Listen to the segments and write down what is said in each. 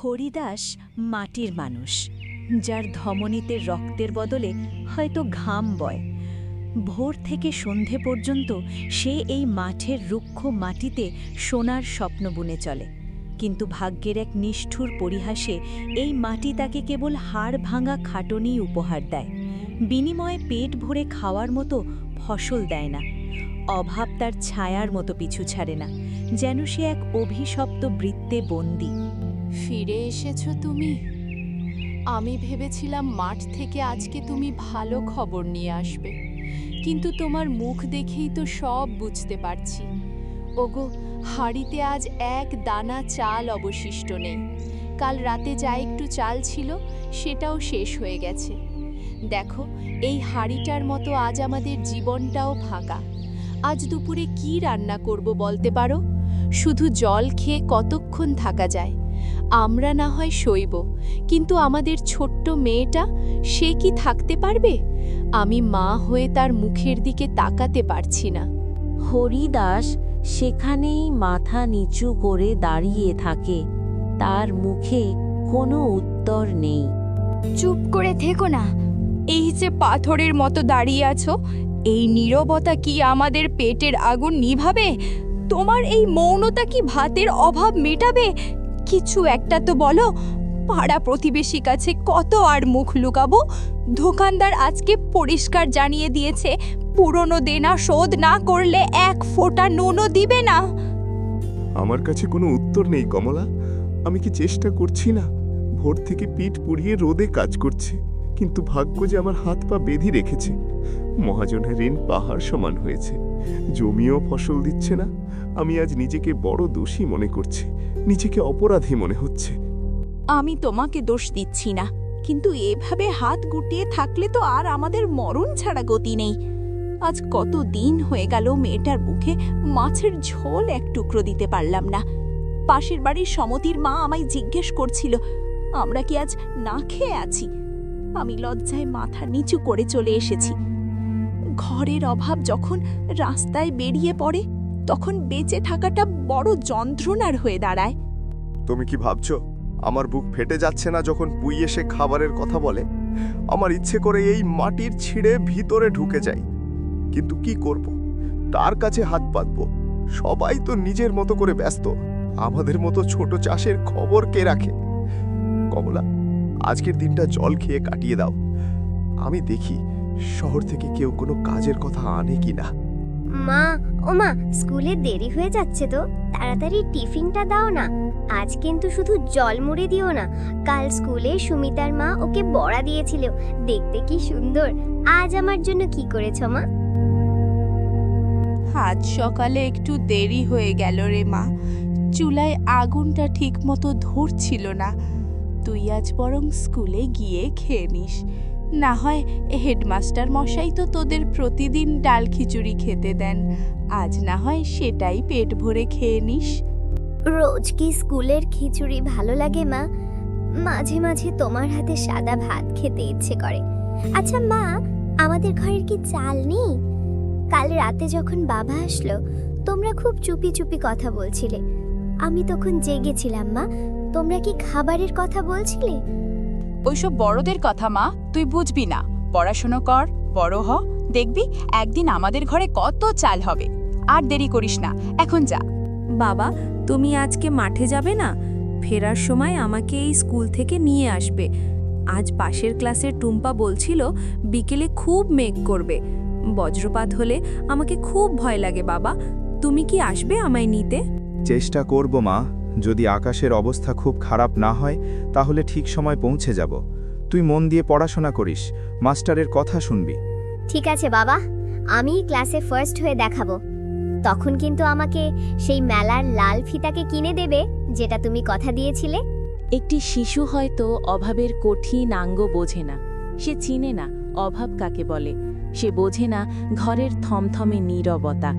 হরিদাস মাটির মানুষ, যার ধমনীতে রক্তের বদলে হয়তো ঘাম বয়। ভোর থেকে সন্ধে পর্যন্ত সে এই মাঠের রুক্ষ মাটিতে সোনার স্বপ্ন বুনে চলে, কিন্তু ভাগ্যের এক নিষ্ঠুর পরিহাসে এই মাটি তাকে কেবল হাড় ভাঙা খাটুনি উপহার দেয়, বিনিময়ে পেট ভরে খাওয়ার মতো ফসল দেয় না। অভাব তার ছায়ার মতো পিছু ছাড়ে না, যেন সে এক অভিশপ্ত বৃত্তে বন্দী। ফিরে এসেছো তুমি। আমি ভেবেছিলাম মাঠ থেকে আজকে তুমি ভালো খবর নিয়ে আসবে, কিন্তু তোমার মুখ দেখেই তো সব বুঝতে পারছি। ওগো, হাঁড়িতে আজ এক দানা চাল অবশিষ্ট নেই। কাল রাতে যা একটু চাল ছিল সেটাও শেষ হয়ে গেছে। দেখো, এই হাঁড়িটার মতো আজ আমাদের জীবনটাও ফাঁকা। আজ দুপুরে কি রান্না করব বলতে পারো? শুধু জল খেয়ে কতক্ষণ থাকা যায়? আমরা না হয় সইব, কিন্তু আমাদের ছোট্ট মেয়েটা, সে কি থাকতে পারবে? আমি মা হয়ে তার মুখের দিকে তাকাতে পারছি না। হরিদাস সেখানেই মাথা নিচু করে দাঁড়িয়ে থাকে, তার মুখে কোনো উত্তর নেই। চুপ করে থেকো না। এই যে পাথরের মতো দাঁড়িয়ে আছো, এই নীরবতা কি আমাদের পেটের আগুন নিভাবে? তোমার এই মৌনতা কি ভাতের অভাব মেটাবে? কিছু একটা তো বলো। পাড়া প্রতিবেশী কাছে কত আর মুখ লুকাবো? দোকানদার আজকে পরিষ্কার জানিয়ে দিয়েছে, পুরনো দেনা শোধ না করলে এক ফোঁটা নুনও দিবে না। আমার কাছে কোনো উত্তর নেই কমলা। আমি কি চেষ্টা করছি না? ভোর থেকে পিঠ পুড়িয়ে রোদে কাজ করছি, কিন্তু ভাগ্য যে আমার হাত পা বেঁধে রেখেছে। মহাজনের ঋণ পাহাড় সমান হয়েছে, জমিও ফসল দিচ্ছে না। আমি আজ নিজেকে বড় দোষী মনে করছি, নিজেকে অপরাধী মনে হচ্ছে। আমি তোমাকে দোষ দিচ্ছি না, কিন্তু এভাবে হাত গুটিয়ে থাকলে তো আর আমাদের মরণ ছাড়া গতি নেই। আজ কত দিন হয়ে গেল মেয়েটার মুখে মাছের ঝোল এক টুকরো দিতে পারলাম না। পাশের বাড়ির সমতির মা আমায় জিজ্ঞেস করছিল, আমরা কি আজ না খেয়ে আছি? আমি লজ্জায় মাথা নিচু করে চলে এসেছি। ঘরের অভাব যখন রাস্তায় বেরিয়ে পড়ে, তখন বেঁচে থাকাটা বড় যন্ত্রণার হয়ে দাঁড়ায়। তুমি কি ভাবছো আমার বুক ফেটে যাচ্ছে না যখন পুই এসে খাবারের কথা বলে? আমার ইচ্ছে করে এই মাটির ছিঁড়ে ভিতরে ঢুকে যাই, কিন্তু কি করব? তার কাছে হাত পাতবো? সবাই তো নিজের মতো করে ব্যস্ত। আমাদের মতো ছোট চাষের খবর কে রাখে? কমলা, আজকের দিনটা জল খেয়ে কাটিয়ে দাও। আমি দেখি শহর থেকে কেউ কোনো কাজের কথা আনে কিনা। মা, ও মা, স্কুলে দেরি হয়ে যাচ্ছে তো, তাড়াতাড়ি টিফিনটা দাও না। আজ কিন্তু শুধু জল মুড়ে দিও না। কাল স্কুলে সুমিতার মা ওকে বড়া দিয়েছিল, দেখতে কি সুন্দর। আজ আমার জন্য কি করেছো মা? আজ সকালে একটু দেরি হয়ে গেল রে মা। চুলায় আগুনটা ঠিক মতো ধরছিল না। তুই আজ বরং স্কুলে গিয়ে খেয়ে নিস। না হয় হেডমাস্টার মশাই তো তোদের প্রতিদিন ডাল খিচুড়ি খেতে দেন, আজ না হয় সেটাই পেট ভরে খেয়ে নিস। রোজ কি স্কুলের খিচুড়ি ভালো লাগে মা? মাঝে মাঝে তোমার হাতে সাদা ভাত খেতে ইচ্ছে করে। আচ্ছা মা, আমাদের ঘরের কি চাল নেই? কাল রাতে যখন বাবা আসলো, তোমরা খুব চুপি চুপি কথা বলছিলে। আমি তখন জেগেছিলাম মা। তোমরা কি খাবারের কথা বলছিলে? ওইসব বড়দের কথা মা, তুই বুঝবি না। পড়াশোনা কর, বড় হ, দেখবি একদিন আমাদের ঘরে কত চাল হবে। আর দেরি করিস না, এখন যা। বাবা, তুমি আজকে মাঠে যাবে না? ফেরার সময় আমাকে এই স্কুল থেকে নিয়ে আসবে। আজ পাশের ক্লাসের টুম্পা বলছিল বিকেলে খুব মেঘ করবে, বজ্রপাত হলে আমাকে খুব ভয় লাগে। বাবা, তুমি কি আসবে আমায় নিতে? চেষ্টা করব মা। যদি আকাশের অবস্থা খুব খারাপ না হয় তাহলে ঠিক সময় পৌঁছে যাব। তুই মন দিয়ে পড়াশোনা করিস, মাস্টারের কথা শুনবি। ঠিক আছে বাবা, আমি ক্লাসে ফার্স্ট হয়ে দেখাবো। তখন কিন্তু আমাকে সেই মেলার লাল ফিতাকে কিনে দেবে, যেটা তুমি কথা দিয়েছিলে। একটি শিশু হয়তো অভাবের কঠিন আঙ্গ বোঝে না, সে চিনে না অভাব কাকে বলে। সে বোঝে না ঘরের থমথমে নীরবতা,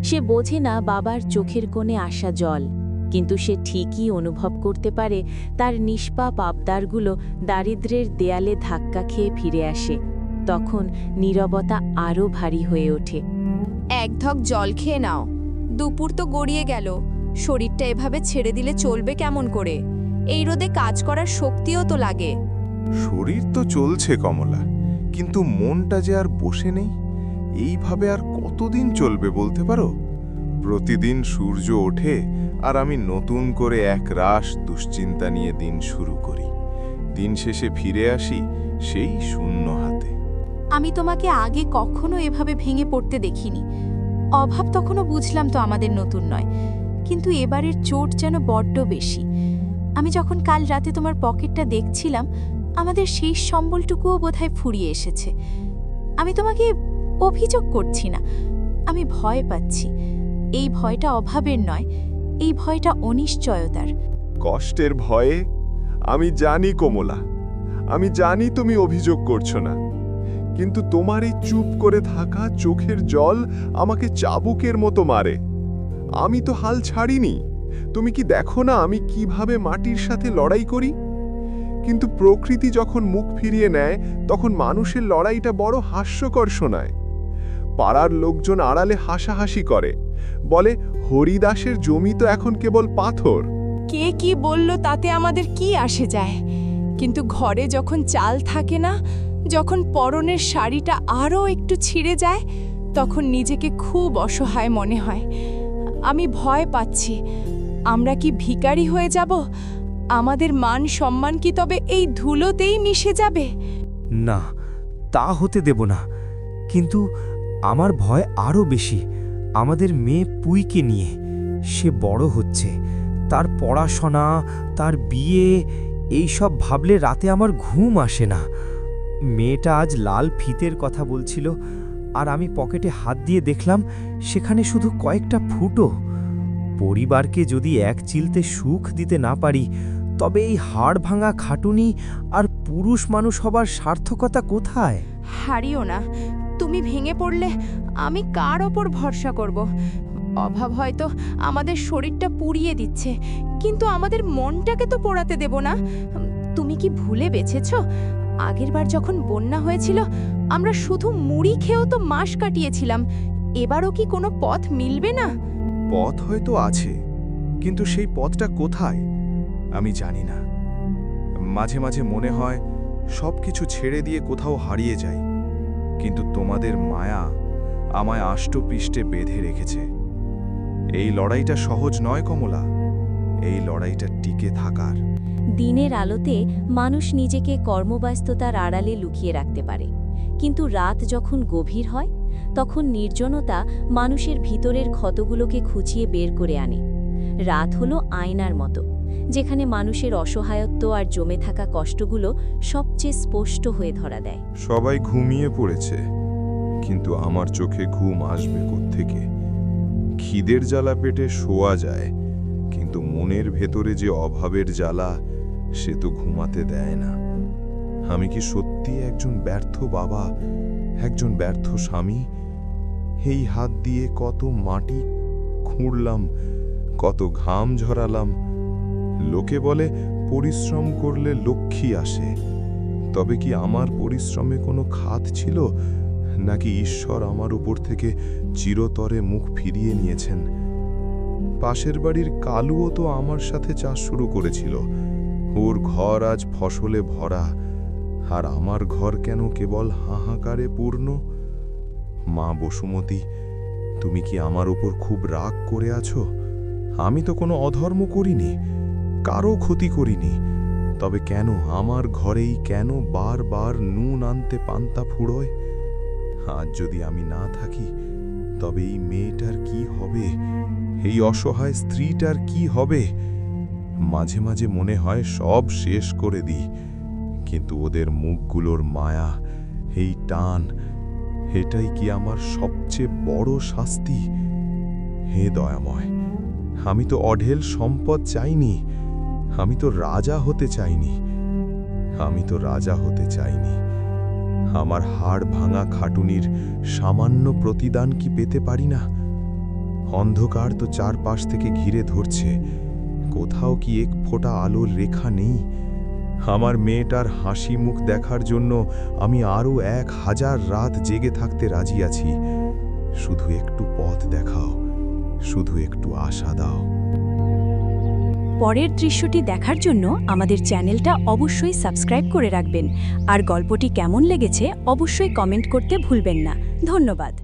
সে বোঝে না বাবার চোখের কোণে আসা জল, কিন্তু সে ঠিকই অনুভব করতে পারে তার নিষ্পাপ আবদারগুলো দারিদ্র্যের দেয়ালে ধাক্কা খেয়ে ফিরে আসে। তখন নীরবতা আরও ভারী হয়ে ওঠে। এক ঢক জল খেয়ে নাও। দুপুর তো গড়িয়ে গেল, শরীরটা এভাবে ছেড়ে দিলে চলবে কেমন করে? এই রোদে কাজ করার শক্তিও তো লাগে। শরীর তো চলছে কমলা, কিন্তু মনটা যে আর বসে নেই। এইভাবে আর কতদিন চলবে বলতে পারো? প্রতিদিন সূর্য ওঠে আর আমি নতুন করে এক রাশ দুশ্চিন্তা নিয়ে দিন শুরু করি। দিন শেষে ফিরে আসি সেই শূন্য হাতে। আমি তোমাকে আগে কখনো এভাবে ভেঙে পড়তে দেখিনি। অভাব তখনও বুঝলাম তো আমাদের নতুন নয়, কিন্তু এবারের চোট যেন বড্ড বেশি। আমি যখন কাল রাতে তোমার পকেটটা দেখছিলাম, আমাদের শেষ সম্বলটুকুও বোধহয় ফুরিয়ে এসেছে। আমি তোমাকে অভিযোগ করছি না, আমি ভয় পাচ্ছি। এই ভয়টা অভাবের নয়, এই ভয়টা অনিশ্চয়তার। কষ্টের ভয়ে? আমি জানি কমলা, আমি জানি তুমি অভিযোগ করছো না, কিন্তু তোমার এই চুপ করে থাকা চোখের জল আমাকে চাবুকের মতো মারে। আমি তো হাল ছাড়িনি। তুমি কি দেখো না আমি কিভাবে মাটির সাথে লড়াই করি? কিন্তু প্রকৃতি যখন মুখ ফিরিয়ে নেয়, তখন মানুষের লড়াইটা বড় হাস্যকর শোনায়। পাড়ার লোকজন আড়ালে হাসাহাসি করে, বলে হরিদাসের জমি তো এখন কেবল পাথর। কে কি বলল তাতে আমাদের কি আসে যায়? কিন্তু ঘরে যখন চাল থাকে না, যখন পরনের শাড়িটা আরও একটু ছিঁড়ে যায়, তখন নিজেকে খুব অসহায় মনে হয়। আমি ভয় পাচ্ছি, আমরা কি ভিখারি হয়ে যাব? আমাদের মান সম্মান কি তবে এই ধুলোতেই মিশে যাবে? না, তা হতে দেব না। কিন্তু আমার ভয় আরও বেশি আমাদের মেয়ে পুইকে নিয়ে। সে বড় হচ্ছে, তার পড়াশোনা, তার বিয়ে, এই সব ভাবলে রাতে আমার ঘুম আসে না। মেয়েটা আজ লাল ফিতের কথা বলছিল, আর আমি পকেটে হাত দিয়ে দেখলাম সেখানে শুধু কয়েকটা ফুটো। পরিবারকে যদি এক চিলতে সুখ দিতে না পারি, তবে এই হাড় ভাঙা খাটুনি আর পুরুষ মানুষ হবার সার্থকতা কোথায়? হারিও না, তুমি ভেঙে পড়লে আমি কার ওপর ভরসা করব? অভাব হয়তো আমাদের শরীরটা পুড়িয়ে দিচ্ছে, কিন্তু আমাদের মনটাকে তো পোড়াতে দেব না। তুমি কি ভুলে বেঁচেছ? আগেরবার যখন বন্যা হয়েছিল, আমরা শুধু মুড়ি খেয়েও তো মাস কাটিয়েছিলাম। এবারও কি কোনো পথ মিলবে না? পথ হয়তো আছে, কিন্তু সেই পথটা কোথায় আমি জানি না। মাঝে মাঝে মনে হয় সবকিছু ছেড়ে দিয়ে কোথাও হারিয়ে যাই, কিন্তু তোমাদের মায়া আমায় আষ্টপৃষ্টে বেঁধে রেখেছে। এই লড়াইটা সহজ নয় কমলা, এই লড়াইটা টিকে থাকার। দিনের আলোতে মানুষ নিজেকে কর্মব্যস্ততার আড়ালে লুকিয়ে রাখতে পারে, কিন্তু রাত যখন গভীর হয়, তখন নির্জনতা মানুষের ভিতরের ক্ষতগুলোকে খুঁচিয়ে বের করে আনে। রাত হলো আয়নার মতো, যেখানে মানুষের অসহায়ত্ব আর জমে থাকা কষ্টগুলো সবচেয়ে স্পষ্ট হয়ে ধরা দেয়। সবাই ঘুমিয়ে পড়েছে, কিন্তু আমার চোখে ঘুম আসবে কোত্থেকে? খিদের জ্বালা পেটে শোয়া যায়, কিন্তু মনের ভেতরে যে অভাবের জ্বালা, সে তো ঘুমাতে দেয় না। আমি কি সত্যি একজন ব্যর্থ বাবা, একজন ব্যর্থ স্বামী? এই হাত দিয়ে কত মাটি খুঁড়লাম, কত ঘাম ঝরালাম। লোকে বলে পরিশ্রম করলে লক্ষ্মী আসে, তবে কি আমার পরিশ্রমে কোনো খাত ছিল, নাকি ঈশ্বর আমার উপর থেকে চিরতরে মুখ ফিরিয়ে নিয়েছেন? পাশের বাড়ির কালুও তো আমার সাথে চাষ শুরু করেছিল। ওর ঘর আজ ফসলে ভরা, আর আমার ঘর কেন কেবল হাহাকারে পূর্ণ? মা বসুমতী, তুমি কি আমার উপর খুব রাগ করে আছো? আমি তো কোনো অধর্ম করিনি, কারো ক্ষতি করিনি, তবে কেন আমার ঘরেই কেন বারবার নুন আনতে পান্তা ফুরোয়? আজ যদি আমি না থাকি, তবে এই মেয়েটার কি হবে? এই অসহায় স্ত্রীটার কি হবে? মাঝে মাঝে মনে হয় সব শেষ করে দিই, কিন্তু ওদের মুখগুলোর মায়া, এই টান, এটাই কি আমার সবচেয়ে বড় শাস্তি? হে দয়াময়, আমি তো অঢেল সম্পদ চাইনি, আমি তো রাজা হতে চাইনি, আমি তো রাজা হতে চাইনি। আমার হাড় ভাঙা খাটুনির সামান্য প্রতিদান কি পেতে পারি না? অন্ধকার তো চারপাশ থেকে ঘিরে ধরছে, কোথাও কি এক ফোঁটা আলোর রেখা নেই? আমার মেয়েটার হাসি মুখ দেখার জন্য আমি আরও 1000 রাত জেগে থাকতে রাজি আছি। শুধু একটু পথ দেখাও, শুধু একটু আশা দাও। পরের দৃশ্যটি দেখার জন্য আমাদের চ্যানেলটা অবশ্যই সাবস্ক্রাইব করে রাখবেন আর গল্পটি কেমন লেগেছে অবশ্যই কমেন্ট করতে ভুলবেন না। ধন্যবাদ।